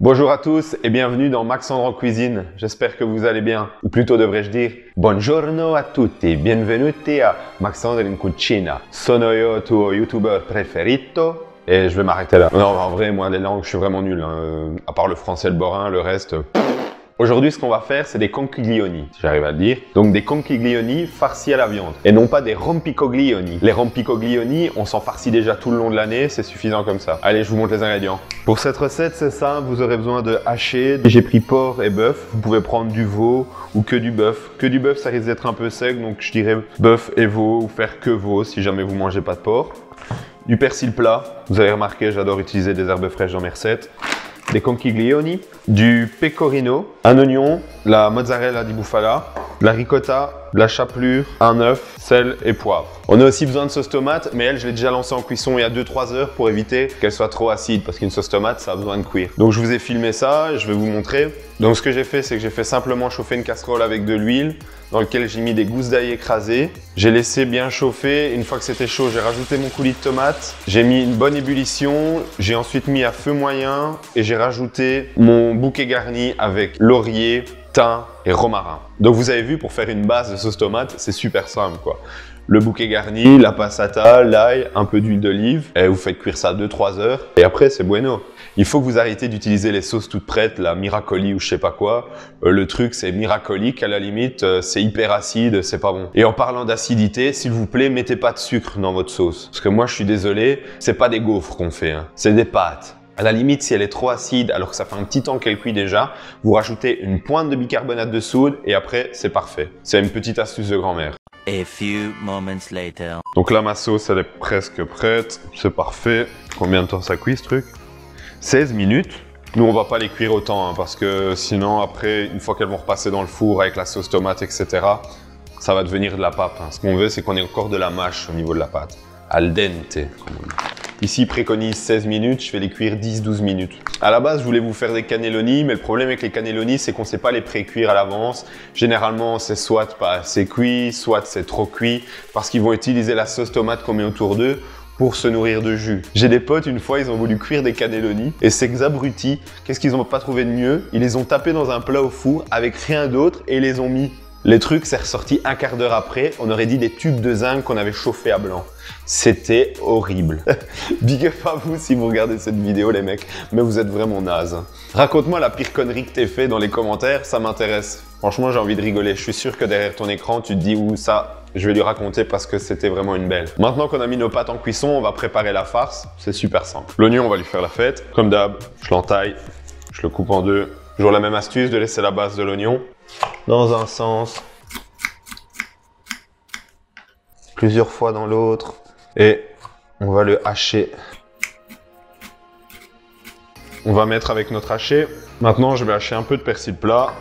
Bonjour à tous et bienvenue dans Maxandre en cuisine. J'espère que vous allez bien, ou plutôt devrais-je dire buongiorno a tutti, benvenuti a Maxandre in cucina. Sono io tuo youtuber preferito et je vais m'arrêter là. Non, en vrai, moi les langues, je suis vraiment nul. À part le français et le borin, le reste... Aujourd'hui, ce qu'on va faire, c'est des conchiglioni, si j'arrive à le dire. Donc des conchiglioni farcis à la viande et non pas des rompicoglioni. Les rompicoglioni, on s'en farcit déjà tout le long de l'année, c'est suffisant comme ça. Allez, je vous montre les ingrédients. Pour cette recette, c'est simple, vous aurez besoin de haché. J'ai pris porc et bœuf. Vous pouvez prendre du veau ou que du bœuf. Que du bœuf, ça risque d'être un peu sec, donc je dirais bœuf et veau ou faire que veau si jamais vous mangez pas de porc. Du persil plat. Vous avez remarqué, j'adore utiliser des herbes fraîches dans mes recettes. Des conchiglioni, du pecorino, un oignon, la mozzarella di bufala, de la ricotta, de la chapelure, un œuf, sel et poivre. On a aussi besoin de sauce tomate, mais elle, je l'ai déjà lancée en cuisson il y a 2-3 heures pour éviter qu'elle soit trop acide, parce qu'une sauce tomate, ça a besoin de cuire. Donc je vous ai filmé ça, je vais vous montrer. Donc ce que j'ai fait, c'est que j'ai fait simplement chauffer une casserole avec de l'huile, dans laquelle j'ai mis des gousses d'ail écrasées. J'ai laissé bien chauffer. Une fois que c'était chaud, j'ai rajouté mon coulis de tomate. J'ai mis une bonne ébullition. J'ai ensuite mis à feu moyen et j'ai rajouté mon bouquet garni avec laurier, thym et romarin. Donc vous avez vu, pour faire une base de sauce tomate, c'est super simple quoi. Le bouquet garni, la passata, l'ail, un peu d'huile d'olive et vous faites cuire ça 2-3 heures et après c'est bueno. Il faut que vous arrêtez d'utiliser les sauces toutes prêtes, la Miracoli ou je sais pas quoi. Le truc c'est miracolique, à la limite c'est hyper acide, c'est pas bon. Et en parlant d'acidité, s'il vous plaît, mettez pas de sucre dans votre sauce. Parce que moi je suis désolé, c'est pas des gaufres qu'on fait, hein. C'est des pâtes. À la limite, si elle est trop acide, alors que ça fait un petit temps qu'elle cuit déjà, vous rajoutez une pointe de bicarbonate de soude et après c'est parfait. C'est une petite astuce de grand-mère. A few moments later. Donc là ma sauce elle est presque prête, c'est parfait. Combien de temps ça cuit ce truc? 16 minutes. Nous on va pas les cuire autant hein, parce que sinon après, une fois qu'elles vont repasser dans le four avec la sauce tomate etc, ça va devenir de la pâte. Hein. Ce qu'on veut c'est qu'on ait encore de la mâche au niveau de la pâte. Al dente. Ici, il préconise 16 minutes, je vais les cuire 10-12 minutes. À la base, je voulais vous faire des cannelloni, mais le problème avec les cannelloni, c'est qu'on ne sait pas les pré-cuire à l'avance. Généralement, c'est soit pas assez cuit, soit c'est trop cuit, parce qu'ils vont utiliser la sauce tomate qu'on met autour d'eux pour se nourrir de jus. J'ai des potes, une fois, ils ont voulu cuire des cannelloni, et ces abrutis, qu'est-ce qu'ils n'ont pas trouvé de mieux? Ils les ont tapés dans un plat au four avec rien d'autre et ils les ont mis. Les trucs, c'est ressorti un quart d'heure après, on aurait dit des tubes de zinc qu'on avait chauffé à blanc. C'était horrible. Big up à vous si vous regardez cette vidéo les mecs, mais vous êtes vraiment nazes. Raconte-moi la pire connerie que t'aies fait dans les commentaires, ça m'intéresse. Franchement, j'ai envie de rigoler. Je suis sûr que derrière ton écran, tu te dis où ça, je vais lui raconter parce que c'était vraiment une belle. Maintenant qu'on a mis nos pâtes en cuisson, on va préparer la farce. C'est super simple. L'oignon, on va lui faire la fête. Comme d'hab, je l'entaille, je le coupe en deux. Toujours la même astuce de laisser la base de l'oignon dans un sens, plusieurs fois dans l'autre, et on va le hacher. On va mettre avec notre haché. Maintenant, je vais hacher un peu de persil plat.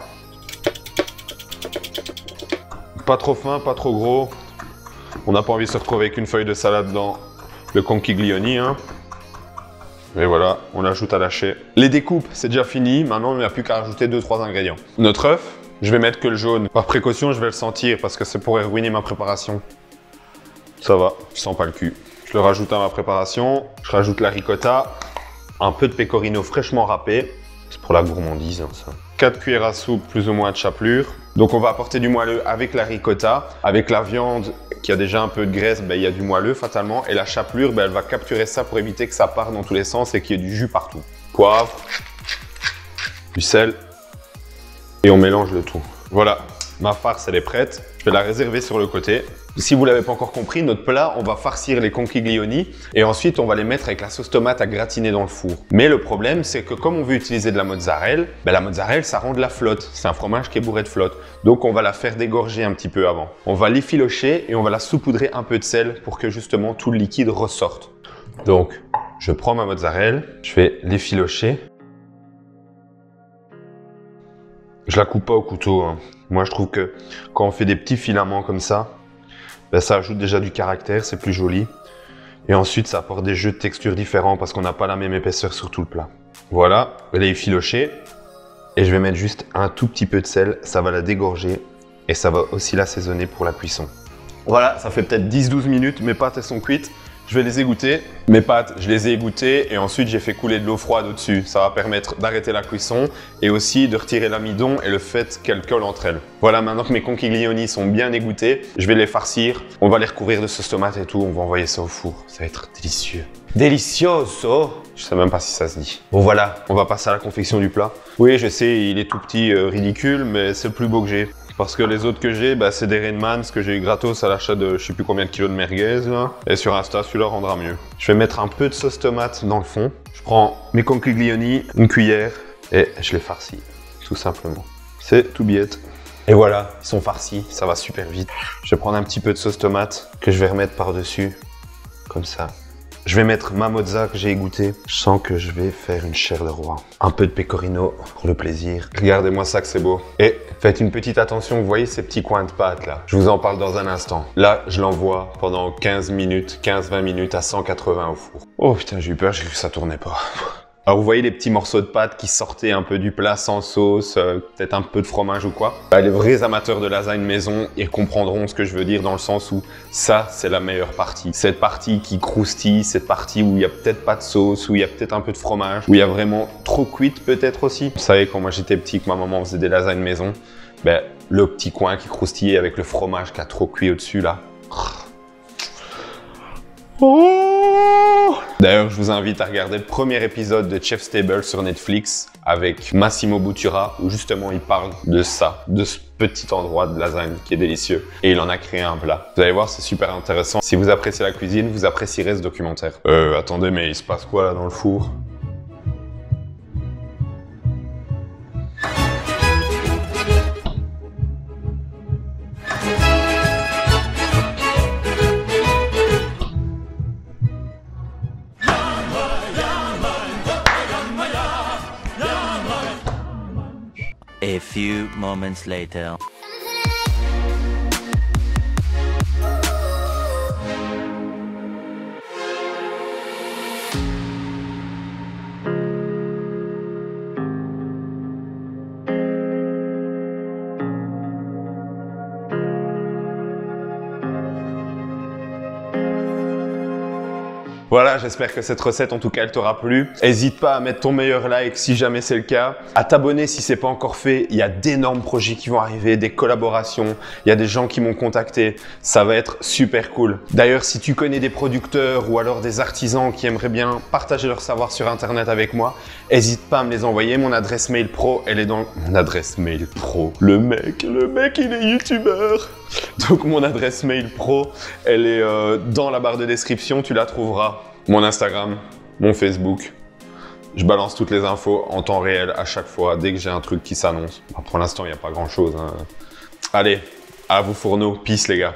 Pas trop fin, pas trop gros. On n'a pas envie de se retrouver avec une feuille de salade dans le conchiglioni, hein. Et voilà, on l'ajoute à l'haché. Les découpes, c'est déjà fini. Maintenant, il n'y a plus qu'à rajouter 2-3 ingrédients. Notre œuf, je vais mettre que le jaune. Par précaution, je vais le sentir parce que ça pourrait ruiner ma préparation. Ça va, je sens pas le cul. Je le rajoute à ma préparation. Je rajoute la ricotta, un peu de pecorino fraîchement râpé. C'est pour la gourmandise, hein, ça. 4 cuillères à soupe plus ou moins de chapelure. Donc on va apporter du moelleux avec la ricotta. Avec la viande qui a déjà un peu de graisse, ben, il y a du moelleux fatalement. Et la chapelure, ben, elle va capturer ça pour éviter que ça parte dans tous les sens et qu'il y ait du jus partout. Poivre, du sel et on mélange le tout. Voilà, ma farce elle est prête. Je vais la réserver sur le côté. Si vous ne l'avez pas encore compris, notre plat, on va farcir les conchiglioni et ensuite on va les mettre avec la sauce tomate à gratiner dans le four. Mais le problème, c'est que comme on veut utiliser de la mozzarella, ben la mozzarella, ça rend de la flotte. C'est un fromage qui est bourré de flotte. Donc on va la faire dégorger un petit peu avant. On va l'effilocher et on va la saupoudrer un peu de sel pour que justement tout le liquide ressorte. Donc, je prends ma mozzarella, je vais l'effilocher. Je la coupe pas au couteau, hein. Moi, je trouve que quand on fait des petits filaments comme ça, ben, ça ajoute déjà du caractère, c'est plus joli. Et ensuite, ça apporte des jeux de texture différents parce qu'on n'a pas la même épaisseur sur tout le plat. Voilà, elle est effilochée. Et je vais mettre juste un tout petit peu de sel, ça va la dégorger et ça va aussi l'assaisonner pour la cuisson. Voilà, ça fait peut-être 10-12 minutes, mes pâtes elles sont cuites. Je vais les égoutter. Mes pâtes, je les ai égouttées et ensuite j'ai fait couler de l'eau froide au-dessus. Ça va permettre d'arrêter la cuisson et aussi de retirer l'amidon et le fait qu'elles collent entre elles. Voilà, maintenant que mes conchiglioni sont bien égouttés, je vais les farcir. On va les recouvrir de sauce tomate et tout. On va envoyer ça au four. Ça va être délicieux. Delicioso! Je sais même pas si ça se dit. Bon voilà, on va passer à la confection du plat. Oui, je sais, il est tout petit, ridicule, mais c'est le plus beau que j'ai. Parce que les autres que j'ai, c'est des Rainmans que j'ai eu gratos à l'achat de je sais plus combien de kilos de merguez là. Et sur Insta, celui-là rendra mieux. Je vais mettre un peu de sauce tomate dans le fond. Je prends mes conchiglioni, une cuillère et je les farcis, tout simplement. C'est tout biette. Et voilà, ils sont farcis, ça va super vite. Je vais prendre un petit peu de sauce tomate que je vais remettre par-dessus, comme ça. Je vais mettre ma mozza que j'ai égouttée. Je sens que je vais faire une chair de roi. Un peu de pecorino pour le plaisir. Regardez-moi ça que c'est beau. Et faites une petite attention, vous voyez ces petits coins de pâte là. Je vous en parle dans un instant. Là, je l'envoie pendant 15 minutes, 15-20 minutes à 180 au four. Oh putain, j'ai eu peur, j'ai cru que ça tournait pas. Alors vous voyez les petits morceaux de pâte qui sortaient un peu du plat sans sauce, peut-être un peu de fromage ou quoi. Les vrais amateurs de lasagne maison, ils comprendront ce que je veux dire dans le sens où ça, c'est la meilleure partie. Cette partie qui croustille, cette partie où il y a peut-être pas de sauce, où il y a peut-être un peu de fromage, où il y a vraiment trop cuite peut-être aussi. Vous savez, quand moi j'étais petit, que ma maman faisait des lasagnes maison, le petit coin qui croustillait avec le fromage qui a trop cuit au-dessus là. Oh! D'ailleurs, je vous invite à regarder le premier épisode de Chef's Table sur Netflix avec Massimo Bottura où justement il parle de ça, de ce petit endroit de lasagne qui est délicieux et il en a créé un plat. Vous allez voir, c'est super intéressant. Si vous appréciez la cuisine, vous apprécierez ce documentaire. Attendez, mais il se passe quoi là dans le four? A few moments later. Voilà, j'espère que cette recette, en tout cas, elle t'aura plu. N'hésite pas à mettre ton meilleur like si jamais c'est le cas. À t'abonner si c'est pas encore fait. Il y a d'énormes projets qui vont arriver, des collaborations. Il y a des gens qui m'ont contacté. Ça va être super cool. D'ailleurs, si tu connais des producteurs ou alors des artisans qui aimeraient bien partager leur savoir sur Internet avec moi, n'hésite pas à me les envoyer. Mon adresse mail pro, elle est dans... Mon adresse mail pro. Le mec, il est youtubeur. Donc mon adresse mail pro, elle est dans la barre de description, tu la trouveras. Mon Instagram, mon Facebook. Je balance toutes les infos en temps réel à chaque fois, dès que j'ai un truc qui s'annonce. Pour l'instant, il n'y a pas grand chose. Allez, à vous fourneaux. Peace les gars.